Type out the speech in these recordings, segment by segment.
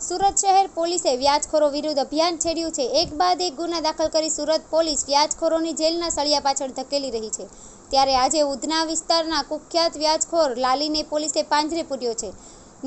સુરત શહેર પોલીસે વ્યાજખોરો વિરુદ્ધ અભિયાન છેડ્યું છે। એક બાદ એક ગુના દાખલ કરી સુરત પોલીસ વ્યાજખોરોની જેલના સળિયા પાછળ ધકેલી રહી છે। ત્યારે આજે ઉધના વિસ્તારના કુખ્યાત વ્યાજખોર લાલીને પોલીસે પાંજરે પૂર્યો છે।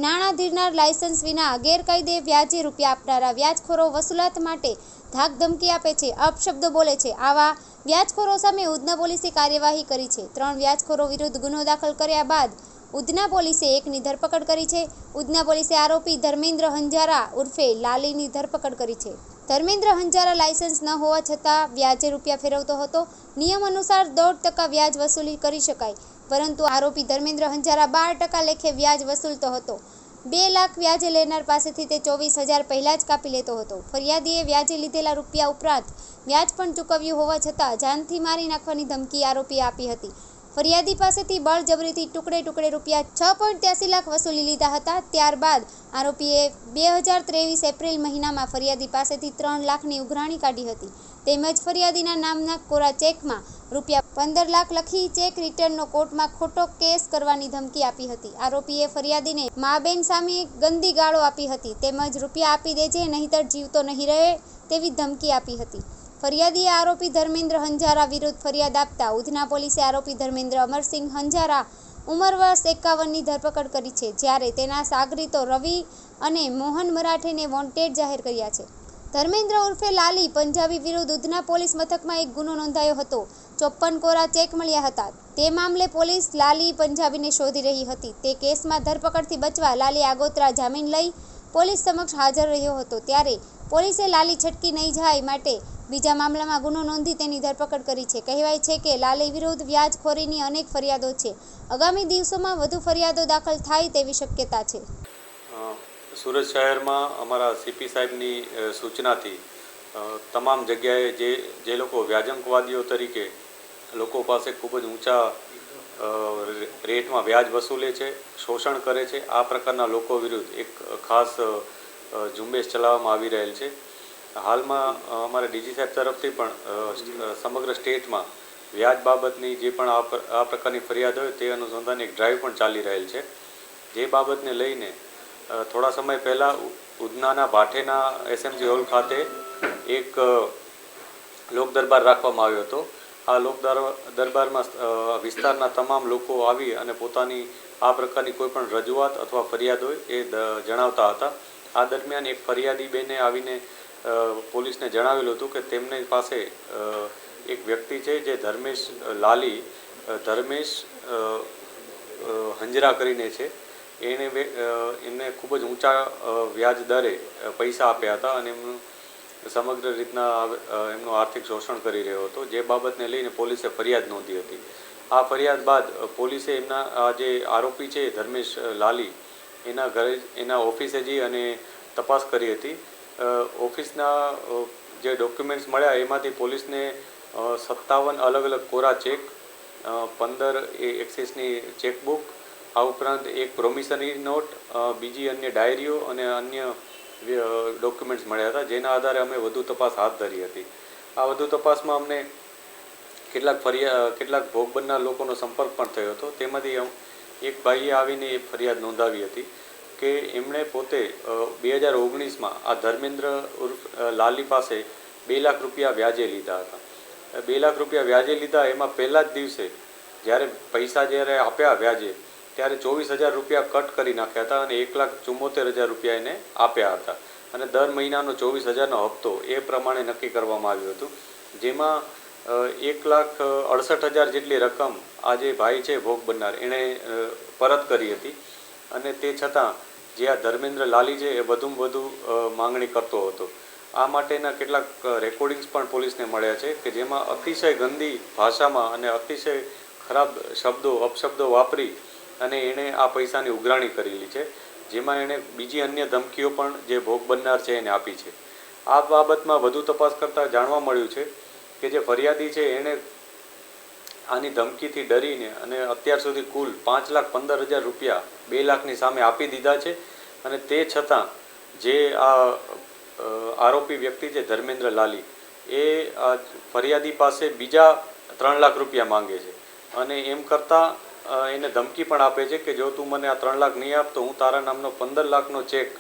નાણાં ધીરનાર, લાયસન્સ વિના ગેરકાયદે વ્યાજે રૂપિયા આપનારા વ્યાજખોરો વસૂલાત માટે ધાક ધમકી આપે છે, અપશબ્દો બોલે છે। આવા વ્યાજખોરો સામે ઉધના પોલીસે કાર્યવાહી કરી છે। 3 વ્યાજખોરો વિરુદ્ધ ગુનો દાખલ કર્યા બાદ ઉધના પોલીસે એકની ધરપકડ કરી છે। ઉધના પોલીસે આરોપી ધર્મેન્દ્ર હંજારા ઉર્ફે લાલીની ધરપકડ કરી છે। ધર્મેન્દ્ર હંજારા લાયસન્સ ન હોવા છતાં વ્યાજે રૂપિયા ફેરવતો હતો। નિયમ અનુસાર 1.5% વ્યાજ વસૂલી કરી શકાય, પરંતુ આરોપી ધર્મેન્દ્ર હંજારા 12% લેખે વ્યાજ વસૂલતો હતો। 2 લાખ વ્યાજે લેનાર પાસેથી તે 24,000 પહેલાં જ કાપી લેતો હતો। ફરિયાદીએ વ્યાજે લીધેલા રૂપિયા ઉપરાંત વ્યાજ પણ ચૂકવ્યું હોવા છતાં જાનથી મારી નાખવાની ધમકી આરોપીએ આપી હતી। ફરિયાદી પાસેથી બળજબરીથી ટુકડે ટુકડે રૂપિયા 6.83 લાખ વસૂલી લીધા હતા। ત્યારબાદ આરોપીએ 2023 એપ્રિલ મહિનામાં ફરિયાદી પાસેથી 3 લાખની ઉઘરાણી કાઢી હતી, તેમજ ફરિયાદીના નામના કોરા ચેકમાં રૂપિયા 15 લાખ લખી ચેક રિટર્નનો કોર્ટમાં ખોટો કેસ કરવાની ધમકી આપી હતી। આરોપીએ ફરિયાદીને મા બેન સામે ગંદી ગાળો આપી હતી, તેમજ રૂપિયા આપી દેજે નહીંતર જીવતો નહીં રહે તેવી ધમકી આપી હતી। ફરિયાદીએ આરોપી ધર્મેન્દ્ર હંજારા વિરુદ્ધ ફરિયાદ આપતા ઉધના પોલીસે આરોપી ધર્મેન્દ્ર અમરસિંહ હંજારા ઉંમર વર્ષ 51ની ધરપકડ કરી છે, જ્યારે તેના સાગરીતો રવિ અને મોહન મરાઠેને વોન્ટેડ જાહેર કર્યા છે। ધર્મેન્દ્ર ઉર્ફે લાલી પંજાબી વિરુદ્ધ ઉધના પોલીસ મથકમાં એક ગુનો નોંધાયો હતો। 54 કોરા ચેક મળ્યા હતા। તે મામલે પોલીસ લાલી પંજાબીને શોધી રહી હતી। તે કેસમાં ધરપકડથી બચવા લાલી આગોતરા જામીન લઈ પોલીસ સમક્ષ હાજર રહ્યો હતો, ત્યારે પોલીસે લાલી છટકી નહીં જાય માટે બીજા મામલામાં ગુનો નોંધી તેની ધરપકડ કરી છે। કહેવાય છે કે લાલી વિરુદ્ધ વ્યાજખોરીની અનેક ફરિયાદો છે। આગામી દિવસોમાં વધુ ફરિયાદો દાખલ થાય તેવી શક્યતા છે। સુરત શહેરમાં અમારા સીપી સાહેબની સૂચનાથી તમામ જગ્યાએ જે લોકો વ્યાજંકવાદીઓ તરીકે લોકો પાસે ખૂબ જ ઊંચા રેટમાં વ્યાજ વસૂલે છે, શોષણ કરે છે, આ પ્રકારના લોકો વિરુદ્ધ એક ખાસ ઝુંબેશ ચલાવવામાં આવી રહેલ છે। હાલમાં અમારા ડીજી સાહેબ તરફથી પણ સમગ્ર સ્ટેટમાં વ્યાજ બાબતની જે પણ આ પ્રકારની ફરિયાદ હોય તે અનુસંધાને એક ડ્રાઈવ પણ ચાલી રહેલ છે। જે બાબતને લઈને થોડા સમય પહેલાં ઉધનાના ભાઠેના એસએમસી હોલ ખાતે એક લોક દરબાર રાખવામાં આવ્યો હતો। આ લોક દરબારમાં વિસ્તારના તમામ લોકો આવી અને પોતાની આ પ્રકારની કોઈ પણ રજૂઆત અથવા ફરિયાદ હોય એ જણાવતા હતા। આ દરમિયાન એક ફરિયાદી બેને આવીને પોલીસને જણાવેલું હતું કે તેમની પાસે એક વ્યક્તિ છે જે ધર્મેશ હંજરા કરીને છે, એમને ખૂબ જ ઊંચા વ્યાજ દરે પૈસા આપ્યા હતા અને એમનું સમગ્ર રીતના એમનું આર્થિક શોષણ કરી રહ્યો હતો, જે બાબતને લઈને પોલીસે ફરિયાદ નોંધી હતી। આ ફરિયાદ બાદ પોલીસે એમના આ જે આરોપી છે ધર્મેશ લાલી એના ઘરે એના ઓફિસે જઈ અને તપાસ કરી હતી। ઓફિસના જે ડોક્યુમેન્ટ્સ મળ્યા એમાંથી પોલીસને 57 અલગ અલગ કોરા ચેક, 15 એક્સિસની ચેકબુક, આ ઉપરાંત એક પ્રોમિસરી નોટ, બીજી અન્ય ડાયરીઓ અને અન્ય ડોક્યુમેન્ટ્સ મળ્યા હતા, જેના આધારે અમે વધુ તપાસ હાથ ધરી હતી। આ વધુ તપાસમાં અમને કેટલાક ભોગ બનનાર લોકોનો સંપર્ક પણ થયો હતો। તેમાંથી એક ભાઈએ આવીને એ ફરિયાદ નોંધાવી હતી કે એમણે પોતે 2019માં આ ધર્મેન્દ્ર ઉર્ફ લાલી પાસે 2 લાખ રૂપિયા વ્યાજે લીધા હતા। 2 લાખ રૂપિયા વ્યાજે લીધા, એમાં પહેલા જ દિવસે જ્યારે આપ્યા વ્યાજે ત્યારે 24,000 રૂપિયા કટ કરી નાખ્યા હતા અને 1,74,000 રૂપિયા એને આપ્યા હતા અને દર મહિનાનો 24,000નો હપ્તો એ પ્રમાણે નક્કી કરવામાં આવ્યું હતું, જેમાં 1,68,000 જેટલી રકમ આ જે ભાઈ છે ભોગ બનનાર એણે પરત કરી હતી અને તે છતાં જે આ ધર્મેન્દ્ર લાલી છે એ વધુમાં વધુ માંગણી કરતો હતો। આ માટેના કેટલાક રેકોર્ડિંગ્સ પણ પોલીસને મળ્યા છે કે જેમાં અતિશય ગંદી ભાષામાં અને અતિશય ખરાબ અપશબ્દો વાપરી અને એણે આ પૈસાની ઉઘરાણી કરેલી છે, જેમાં એણે બીજી અન્ય ધમકીઓ પણ જે ભોગ બનનાર છે એને આપી છે। આ બાબતમાં વધુ તપાસ કરતાં જાણવા મળ્યું છે કે જે ફરિયાદી છે એણે આની ધમકીથી ડરીને અને અત્યાર સુધી કુલ 5,15,000 રૂપિયા 2 લાખની સામે આપી દીધા છે અને તે છતાં જે આ આરોપી વ્યક્તિ છે ધર્મેન્દ્ર લાલી એ ફરિયાદી પાસે બીજા 3 લાખ રૂપિયા માંગે છે અને એમ કરતાં એને ધમકી પણ આપે છે કે જો તું મને આ 3 લાખ નહીં આપ તો હું તારા નામનો 15 લાખનો ચેક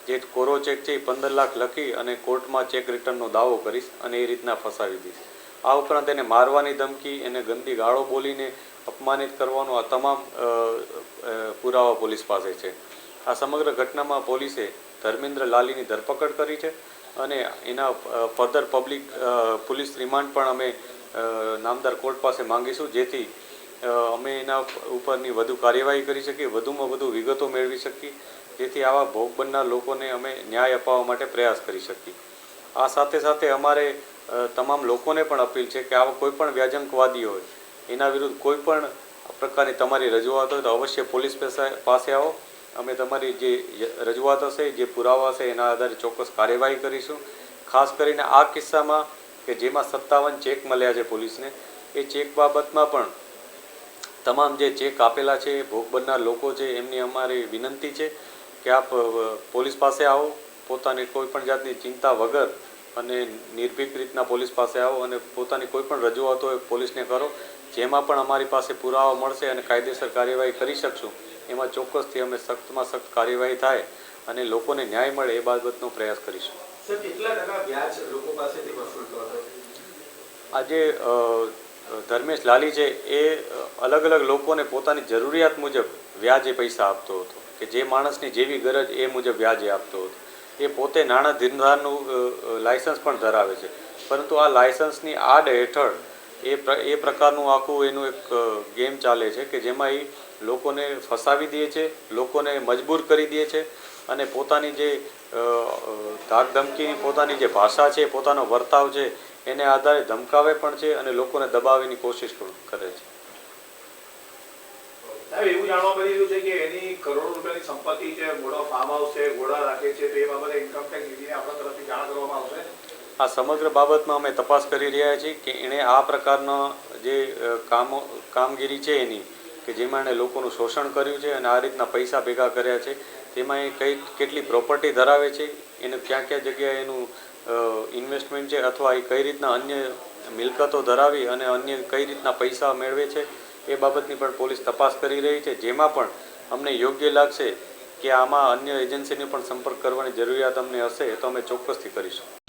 જે કોરો ચેક છે એ 15 લાખ લખી અને કોર્ટમાં ચેક રિટર્નનો દાવો કરીશ અને એ રીતના ફસાવી દઈશ. આ ઉપરાંત એને મારવાની ધમકી, એને ગંદી ગાળો બોલીને અપમાનિત કરવાનો આ તમામ પુરાવા પોલીસ પાસે છે. આ સમગ્ર ઘટનામાં પોલીસે ધર્મેન્દ્ર લાલીની ધરપકડ કરી છે અને એના ફર્ધર પોલીસ રિમાન્ડ પણ અમે નામદાર કોર્ટ પાસે માંગીશું, જેથી અમે એના ઉપરની વધુ કાર્યવાહી કરી શકીએ, વધુમાં વધુ વિગતો મેળવી શકીએ, જેથી આવા ભોગ બનનાર લોકોને અમે ન્યાય અપાવવા માટે પ્રયાસ કરી શકીએ. આ સાથે સાથે અમારે તમામ લોકોને પણ અપીલ છે કે આવા કોઈ પણ વ્યાજંકવાદી હોય એના વિરુદ્ધ કોઈ પણ પ્રકારની તમારી રજૂઆત હોય તો અવશ્ય પોલીસ પાસે આવો. અમે તમારી જે રજૂઆત હશે, જે પુરાવા હશે એના આધારે ચોક્કસ કાર્યવાહી કરીશું. ખાસ કરીને આ કિસ્સામાં કે જેમાં 57 ચેક મળ્યા છે પોલીસને, એ ચેક બાબતમાં પણ તમામ જે ચેક આપેલા છે ભોગ બનનાર લોકો છે એમની અમારી વિનંતી છે કે આપ પોલીસ પાસે આવો, પોતાની કોઈ પણ જાતની ચિંતા વગર અને નિર્ભીક રીતના પોલીસ પાસે આવો અને પોતાની કોઈ પણ રજૂઆત હોય પોલીસને કરો. જેમાં પણ અમારી પાસે પુરાવા મળશે અને કાયદેસર કાર્યવાહી કરી શકશું, એમાં ચોક્કસથી અમે સખ્તમાં સખ્ત કાર્યવાહી થાય અને લોકોને ન્યાય મળે એ બાબતનો પ્રયાસ કરીશું. સર, કેટલા ટકા વ્યાજ લોકો પાસેથી વસૂલ કરો છો? આજે ધર્મેશ લાલી છે એ અલગ અલગ લોકોને પોતાની જરૂરિયાત મુજબ વ્યાજે પૈસા આપતો હતો, કે જે માણસની જેવી ગરજ એ મુજબ વ્યાજે આપતો હતો. એ પોતે નાણાં ધીરધારનું લાયસન્સ પણ ધરાવે છે, પરંતુ આ લાયસન્સની આડ હેઠળ એ પ્રકારનું આખું એનું એક ગેમ ચાલે છે કે જેમાં એ લોકોને ફસાવી દે છે, લોકોને મજબૂર કરી દે છે અને પોતાની જે ધાક ધમકીની પોતાની જે ભાષા છે, પોતાનો વર્તાવ છે એને આધારે ધમકાવે પણ છે અને લોકોને દબાવવાની કોશિશ પણ કરે છે. એવું જાણવા મળી રહ્યું છે કે એની કરોડો રૂપિયાની સંપત્તિ છે, ઘોડા ફાર્મ હાઉસ છે, ઘોડા રાખે છે, તો એ બાબતે ઇન્કમટેક્સ ડીડીને આપણા તરફથી જાણ કરવામાં આવશે. આ સમગ્ર બાબતમાં અમે તપાસ કરી રહ્યા છીએ કે એણે આ પ્રકારના જે કામગીરી છે એની, કે જેમાં એણે લોકોનું શોષણ કર્યું છે અને આ રીતના પૈસા ભેગા કર્યા છે, તેમાં એ કેટલી પ્રોપર્ટી ધરાવે છે, એને ક્યાં ક્યાં જગ્યાએ એનું ઇન્વેસ્ટમેન્ટ છે અથવા એ કઈ રીતના અન્ય મિલકતો ધરાવી અને અન્ય કઈ રીતના પૈસા મેળવે છે એ બાબતની પણ પોલીસ તપાસ કરી રહી છે. જેમાં પણ અમને યોગ્ય લાગશે કે આમાં અન્ય એજન્સીને પણ સંપર્ક કરવાની જરૂરિયાત અમને હશે તો અમે ચોક્કસથી કરીશું.